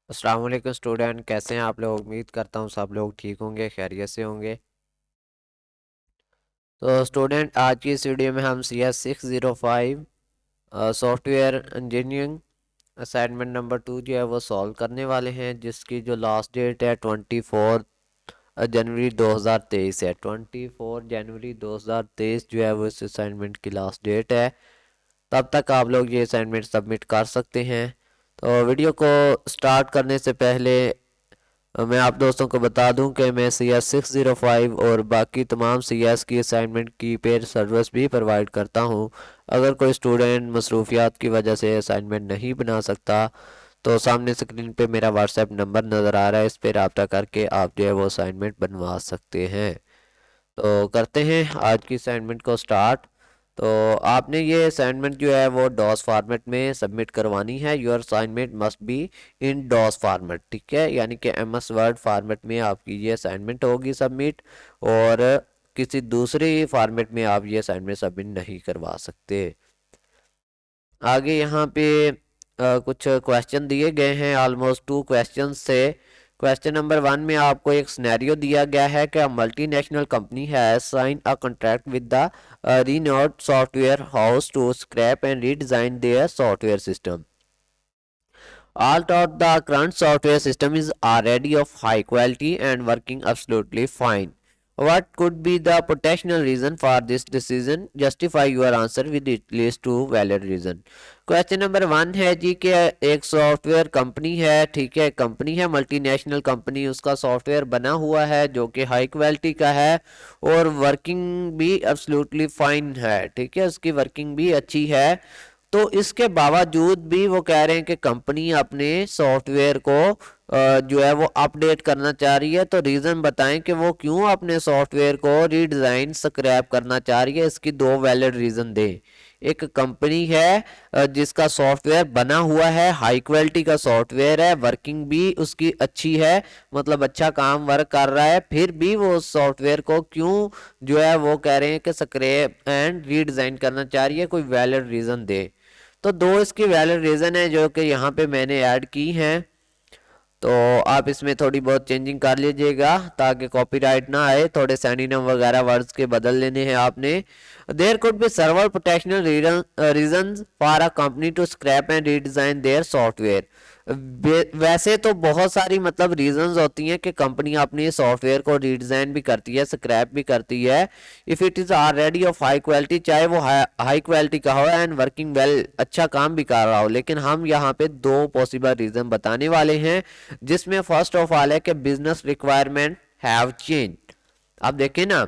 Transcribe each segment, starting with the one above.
अस्सलाम वालेकुम स्टूडेंट, कैसे हैं आप लोग। उम्मीद करता हूँ सब लोग ठीक होंगे, खैरियत से होंगे। तो स्टूडेंट, आज की इस वीडियो में हम CS 605 software engineering assignment number 2 जो है वो सॉल्व करने वाले हैं, जिसकी जो लास्ट डेट है 24 जनवरी 2023 है। 24 जनवरी 2023 जो है वो इस असाइनमेंट की लास्ट डेट है। तब तक आप लोग ये असाइनमेंट सबमिट कर सकते हैं। तो वीडियो को स्टार्ट करने से पहले मैं आप दोस्तों को बता दूं कि मैं CS 605 और बाकी तमाम CS की असाइनमेंट की पेड सर्विस भी प्रोवाइड करता हूं। अगर कोई स्टूडेंट मसरूफियात की वजह से असाइनमेंट नहीं बना सकता तो सामने स्क्रीन पे मेरा व्हाट्सएप नंबर नज़र आ रहा है, इस पर रब्ता करके आप जो है वो असाइनमेंट बनवा सकते हैं। तो करते हैं आज की असाइनमेंट को स्टार्ट। तो आपने ये असाइनमेंट जो है वो डॉस फॉर्मेट में सबमिट करवानी है। Your assignment must be in DOS format, ठीक है, यानी कि MS वर्ड फॉर्मेट में आपकी ये असाइनमेंट होगी सबमिट, और किसी दूसरे फॉर्मेट में आप ये असाइनमेंट सबमिट नहीं करवा सकते। आगे यहाँ पे कुछ क्वेश्चन दिए गए हैं, ऑलमोस्ट 2 क्वेश्चन से। क्वेश्चन नंबर 1 में आपको एक सिनेरियो दिया गया है कि multinational company has sign a contract with the renowned software house to scrap and redesign their software system. Although the current software system is already of high quality and working absolutely fine. What could be the potential reason for this decision? Justify your answer with at least 2 valid reason. Question number 1 है जी कि एक software company है, ठीक है, company है multinational company, उसका software बना हुआ है जो कि हाई क्वालिटी का है और वर्किंग भी एब्सोल्युटली फाइन है, ठीक है, उसकी वर्किंग भी अच्छी है। तो इसके बावजूद भी वो कह रहे हैं कि कंपनी अपने सॉफ्टवेयर को जो है वो अपडेट करना चाह रही है। तो रीज़न बताएं कि वो क्यों अपने सॉफ्टवेयर को रीडिज़ाइन स्क्रैप करना चाह रही है। इसकी 2 वैलिड रीज़न दें। एक कंपनी है जिसका सॉफ्टवेयर बना हुआ है, हाई क्वालिटी का सॉफ्टवेयर है, वर्किंग भी उसकी अच्छी है, मतलब अच्छा काम वर्क कर रहा है, फिर भी वो सॉफ्टवेयर को क्यों जो है वो कह रहे हैं कि स्क्रैप एंड रीडिज़ाइन करना चाह रही है। कोई वैलिड रीज़न दे। तो 2 इसकी वैलिड रीज़न है जो कि यहाँ पे मैंने ऐड की हैं। तो आप इसमें थोड़ी बहुत चेंजिंग कर लीजिएगा ताकि कॉपीराइट ना आए। थोड़े सिनोनिम वगैरह वर्ड्स के बदल लेने हैं आपने। There could be server protectional reasons for a company to scrap and redesign their software. वैसे तो बहुत सारी मतलब रीजंस होती हैं कि कंपनी अपने सॉफ्टवेयर को रीडिजाइन भी करती है, स्क्रैप भी करती है, if it is already of high quality, चाहे वो हाई क्वालिटी का हो एंड वर्किंग वेल, अच्छा काम भी कर रहा हो। लेकिन हम यहाँ पे 2 पॉसिबल रीजन बताने वाले हैं, जिसमें फर्स्ट ऑफ ऑल है कि बिजनेस रिक्वायरमेंट हैव चेंज। अब देखें ना,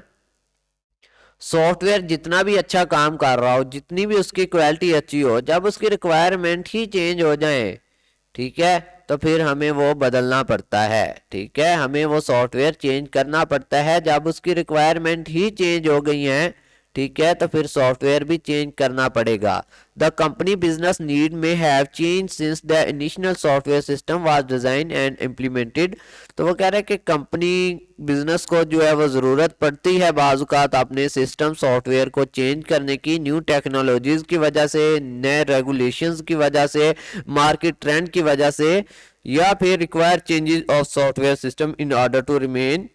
सॉफ्टवेयर जितना भी अच्छा काम कर रहा हो, जितनी भी उसकी क्वालिटी अच्छी हो, जब उसकी रिक्वायरमेंट ही चेंज हो जाए, ठीक है, तो फिर हमें वो बदलना पड़ता है, ठीक है, हमें वो सॉफ्टवेयर चेंज करना पड़ता है जब उसकी रिक्वायरमेंट ही चेंज हो गई है, ठीक है, तो फिर सॉफ्टवेयर भी चेंज करना पड़ेगा। द कंपनी बिजनेस नीड में have change since the initial software system was design and implemented. तो वो कह रहे हैं कि कंपनी बिजनेस को जो है वो ज़रूरत पड़ती है बाज़-औक़ात अपने सिस्टम सॉफ्टवेयर को चेंज करने की, न्यू टेक्नोलॉजीज़ की वजह से, नए रेगुलेशंस की वजह से, मार्केट ट्रेंड की वजह से, या फिर require changes of software system in order to remain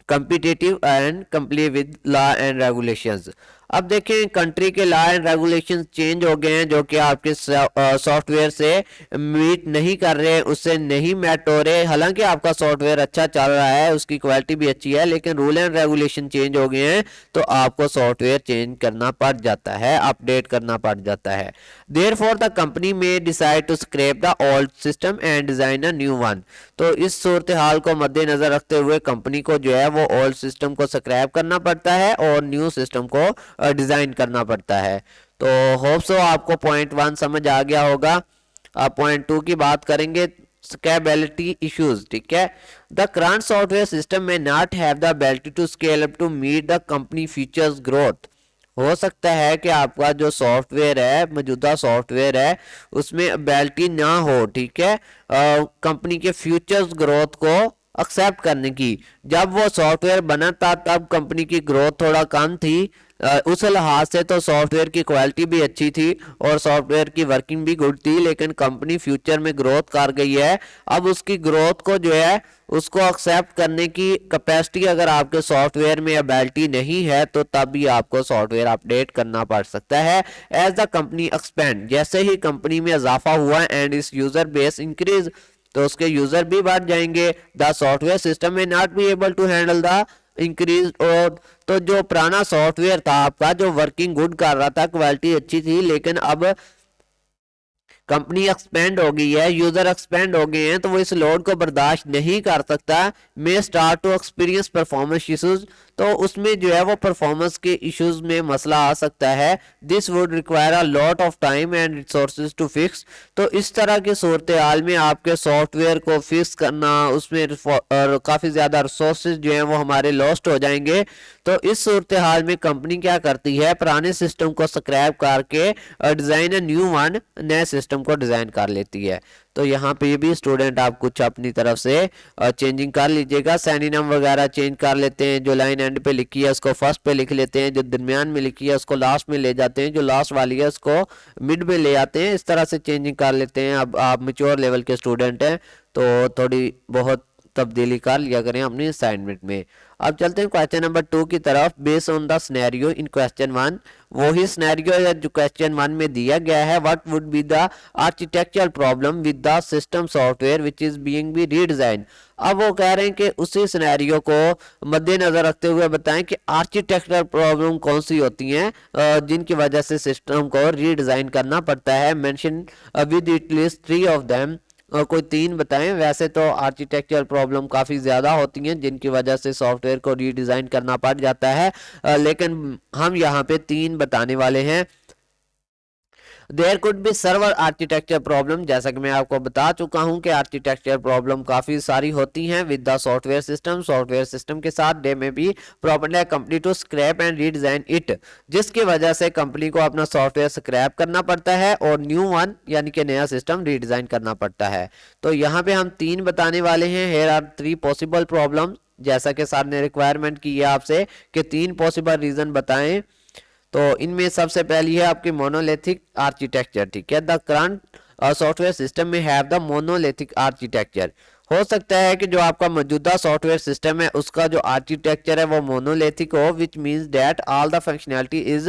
competitive and comply with law and regulations. अब देखें, कंट्री के लॉ एंड रेगुलेशंस चेंज हो गए हैं जो कि आपके सॉफ्टवेयर से मीट नहीं कर रहे, उससे नहीं मैट हो रहे। हालांकि आपका सॉफ्टवेयर अच्छा चल रहा है, उसकी क्वालिटी भी अच्छी है, लेकिन रूल एंड रेगुलेशन चेंज हो गए हैं, तो आपको सॉफ्टवेयर चेंज करना पड़ जाता है, अपडेट करना पड़ जाता है। Therefore the company may decide to scrap the old system and design a new one. तो इस सूरत हाल को मद्देनजर रखते हुए कंपनी को जो है वो ओल्ड सिस्टम को स्क्रैप करना पड़ता है और न्यू सिस्टम को डिजाइन करना पड़ता है। तो होप सो आपको पॉइंट 1 समझ आ गया होगा। अब पॉइंट 2 की बात करेंगे, स्केलेबिलिटी इश्यूज, ठीक है। The current software system may not have the ability to scale up to meet the company futures growth. हो सकता है कि आपका जो सॉफ्टवेयर है, मौजूदा सॉफ्टवेयर है, उसमें एबिलिटी ना हो, ठीक है, कंपनी के फ्यूचर्स ग्रोथ को एक्सेप्ट करने की। जब वो सॉफ्टवेयर बना था तब कंपनी की ग्रोथ थोड़ा कम थी, उस लिहाज से तो सॉफ्टवेयर की क्वालिटी भी अच्छी थी और सॉफ्टवेयर की वर्किंग भी गुड थी, लेकिन कंपनी फ्यूचर में ग्रोथ कर गई है। अब उसकी ग्रोथ को जो है उसको एक्सेप्ट करने की कैपेसिटी अगर आपके सॉफ्टवेयर में एबिलिटी नहीं है तो तब भी आपको सॉफ्टवेयर अपडेट करना पड़ सकता है। एज द कंपनी एक्सपेंड, जैसे ही कंपनी में इजाफा हुआ एंड इस यूजर बेस इंक्रीज, तो उसके यूजर भी बढ़ जाएंगे। The software system may not be able to handle the increase. और तो जो पुराना सॉफ्टवेयर था आपका जो वर्किंग गुड कर रहा था, क्वालिटी अच्छी थी, लेकिन अब कंपनी एक्सपेंड हो गई है, यूजर एक्सपेंड हो गए हैं, तो वो इस लोड को बर्दाश्त नहीं कर सकता। May start to experience performance issues, तो उसमें जो है वो परफॉर्मेंस के इश्यूज में मसला आ सकता है। This would require a lot of time and resources to fix. तो इस तरह की सूरत हाल में आपके सॉफ्टवेयर को फिक्स करना, उसमें काफ़ी ज़्यादा रिसोर्सेज जो हैं वो हमारे लॉस्ट हो जाएंगे। तो इस सूरत हाल में कंपनी क्या करती है, पुराने सिस्टम को स्क्रैप करके डिज़ाइन न्यू वन, नए सिस्टम को डिज़ाइन कर लेती है। तो यहाँ पे भी स्टूडेंट आप कुछ अपनी तरफ से चेंजिंग कर लीजिएगा। सैनिनम वगैरह चेंज कर लेते हैं, जो लाइन एंड पे लिखी है उसको फर्स्ट पे लिख लेते हैं, जो दरमियान में लिखी है उसको लास्ट में ले जाते हैं, जो लास्ट वाली है उसको मिड में ले आते हैं। इस तरह से चेंजिंग कर लेते हैं। अब आप मेच्योर लेवल के स्टूडेंट हैं तो थोड़ी बहुत तब्दीली कर लिया करें अपनी असाइनमेंट में। अब चलते हैं क्वेश्चन नंबर 2 की तरफ। Based on the scenario in question 1, वही सिनेरियो है जो क्वेश्चन 1 में दिया गया है। What would be the architectural problem with the system software which is being be redesign. अब वो कह रहे हैं कि उसी सिनेरियो को मद्देनजर रखते हुए बताएं कि आर्किटेक्चरल प्रॉब्लम कौन सी होती हैं जिनकी वजह से सिस्टम को रीडिजाइन करना पड़ता है। Mention with at least 3 of them, कोई 3 बताएं। वैसे तो आर्किटेक्चरल प्रॉब्लम काफ़ी ज़्यादा होती हैं जिनकी वजह से सॉफ्टवेयर को रीडिज़ाइन करना पड़ जाता है, लेकिन हम यहाँ पे 3 बताने वाले हैं। There could be server architecture problem, जैसा कि मैं आपको बता चुका हूं कि आर्किटेक्चर प्रॉब्लम काफ़ी सारी होती हैं with the software system. Software system के साथ दे में भी प्रॉब्लम है company to scrap and redesign it, जिसकी वजह से कंपनी को अपना सॉफ्टवेयर स्क्रैप करना पड़ता है और न्यू वन यानी कि नया सिस्टम रीडिज़ाइन करना पड़ता है। तो यहाँ पे हम 3 बताने वाले हैं। हेयर आर 3 पॉसिबल प्रॉब्लम, जैसा कि सर ने रिक्वायरमेंट की है आपसे कि 3 पॉसिबल रीज़न बताएं। तो इनमें सबसे पहली है आपकी मोनोलिथिक आर्किटेक्चर। ठीक है, द करंट सॉफ्टवेयर सिस्टम में हैव द मोनोलिथिक आर्किटेक्चर। हो सकता है कि जो आपका मौजूदा सॉफ्टवेयर सिस्टम है उसका जो आर्किटेक्चर है वो मोनोलिथिक हो, which means that all the functionality is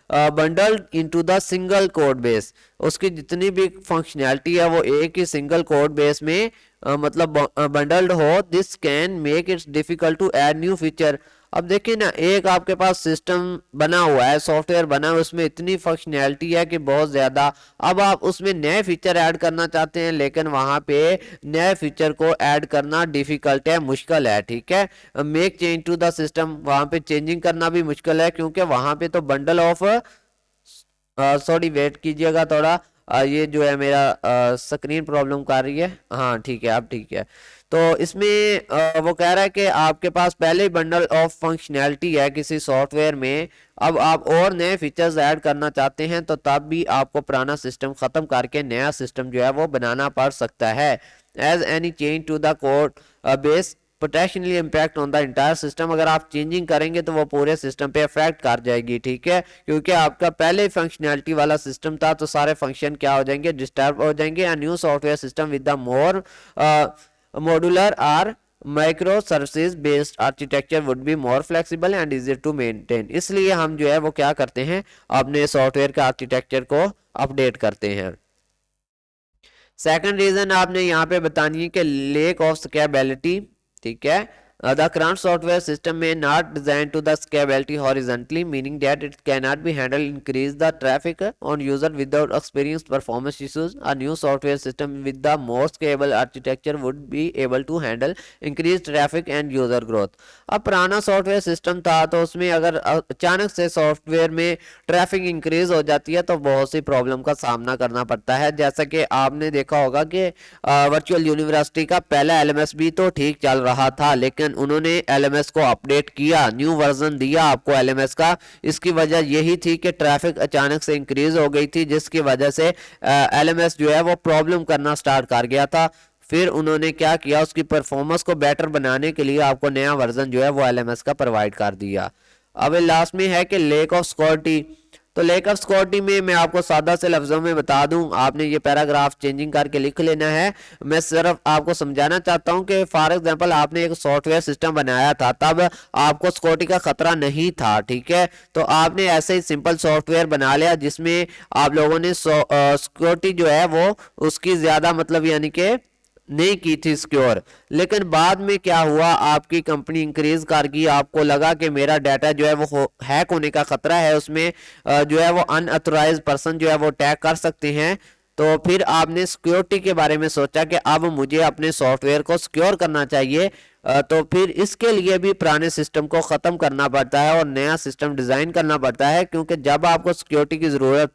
bundled into the single code base. उसकी जितनी भी फंक्शनैलिटी है वो एक ही सिंगल कोड बेस में मतलब बंडल्ड हो। This can make its difficult to add new feature. अब देखिए ना, एक आपके पास सिस्टम बना हुआ है, सॉफ्टवेयर बना हुआ है, उसमें इतनी फंक्शनैलिटी है कि बहुत ज़्यादा। अब आप उसमें नए फीचर ऐड करना चाहते हैं, लेकिन वहाँ पे नए फीचर को ऐड करना डिफ़िकल्ट है, मुश्किल है। ठीक है, make change to the system, वहाँ पे चेंजिंग करना भी मुश्किल है क्योंकि वहाँ पे तो बंडल ऑफ सॉरी वेट कीजिएगा थोड़ा, ये जो है मेरा स्क्रीन प्रॉब्लम कर रही है। हाँ ठीक है, अब ठीक है। तो इसमें वो कह रहा है कि आपके पास पहले ही बंडल ऑफ फंक्शनैलिटी है किसी सॉफ्टवेयर में, अब आप और नए फीचर्स ऐड करना चाहते हैं तो तब भी आपको पुराना सिस्टम ख़त्म करके नया सिस्टम जो है वो बनाना पड़ सकता है। As any change to the code base potentially impact on the entire system, अगर आप चेंजिंग करेंगे तो वो पूरे सिस्टम पे इफेक्ट कर जाएगी। ठीक है, क्योंकि आपका पहले फंक्शनैलिटी वाला सिस्टम था तो सारे फंक्शन क्या हो जाएंगे, डिस्टर्ब हो जाएंगे। A new software system with the more modular or micro services based architecture would be more flexible and easy to maintain. इसलिए हम जो है वो क्या करते हैं, अपने सॉफ्टवेयर का आर्किटेक्चर को अपडेट करते हैं। सेकंड रीजन आपने यहाँ पे बतानी है कि लेक ऑफ स्केलेबिलिटी। ठीक है, the current software system may not designed to the scalability horizontally, meaning that it cannot be handled increase the traffic on user without experienced performance issues. A new software system with the more scalable architecture would be able to handle increased traffic and user growth. अब पुराना software system था तो उसमें अगर अचानक से software में traffic increase हो जाती है तो बहुत सी प्रॉब्लम का सामना करना पड़ता है। जैसा कि आपने देखा होगा कि वर्चुअल यूनिवर्सिटी का पहला एलएमएस भी तो ठीक चल रहा था, लेकिन उन्होंने एलएमएस को अपडेट किया, न्यू वर्जन दिया आपको एलएमएस का। इसकी वजह यही थी कि ट्रैफिक अचानक से इंक्रीज हो गई थी, जिसकी वजह से एलएमएस जो है वो प्रॉब्लम करना स्टार्ट कर गया था। फिर उन्होंने क्या किया, उसकी परफॉर्मेंस को बेटर बनाने के लिए आपको नया वर्जन जो है वो एलएमएस का प्रोवाइड कर दिया। अब लास्ट में है कि लैक ऑफ सिक्योरिटी। तो लैक ऑफ सिक्योरिटी में मैं आपको सादा से लफ्ज़ों में बता दूं, आपने ये पैराग्राफ चेंजिंग करके लिख लेना है। मैं सिर्फ आपको समझाना चाहता हूं कि फॉर एग्जांपल आपने एक सॉफ्टवेयर सिस्टम बनाया था, तब आपको सिक्योरिटी का खतरा नहीं था, ठीक है। तो आपने ऐसे ही सिंपल सॉफ्टवेयर बना लिया जिसमें आप लोगों ने सिक्योरिटी जो है वो उसकी ज़्यादा मतलब यानी कि नहीं की थी सिक्योर। लेकिन बाद में क्या हुआ, आपकी कंपनी इंक्रीज कर गई, आपको लगा कि मेरा डाटा जो है वो हैक होने का खतरा है, उसमें जो है वो अनऑथराइज्ड पर्सन जो है वो टैग कर सकते हैं। तो फिर आपने सिक्योरिटी के बारे में सोचा कि अब मुझे अपने सॉफ्टवेयर को सिक्योर करना चाहिए। तो फिर इसके लिए भी पुराने सिस्टम को ख़त्म करना पड़ता है और नया सिस्टम डिज़ाइन करना पड़ता है, क्योंकि जब आपको सिक्योरिटी की ज़रूरत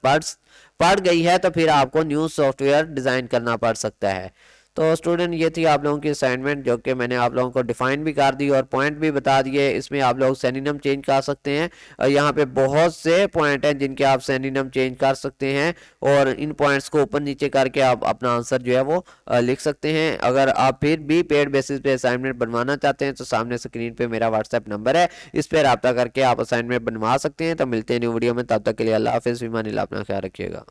पड़ गई है तो फिर आपको न्यू सॉफ्टवेयर डिज़ाइन करना पड़ सकता है। तो स्टूडेंट ये थी आप लोगों की असाइनमेंट, जो कि मैंने आप लोगों को डिफाइन भी कर दी और पॉइंट भी बता दिए। इसमें आप लोग सिनोनिम चेंज कर सकते हैं। यहाँ पे बहुत से पॉइंट हैं जिनके आप सिनोनिम चेंज कर सकते हैं, और इन पॉइंट्स को ऊपर नीचे करके आप अपना आंसर जो है वो लिख सकते हैं। अगर आप फिर भी पेड बेसिस पे असाइनमेंट बनवाना चाहते हैं तो सामने स्क्रीन पे मेरा व्हाट्सएप नंबर है, इस पर रब्ता करके आप असाइनमेंट बनवा सकते हैं। तो मिलते हैं न्यू वीडियो में, तब तक के लिए अल्लाह हाफिज़, फ़ी अमान अल्लाह, अपना ख्याल रखिएगा।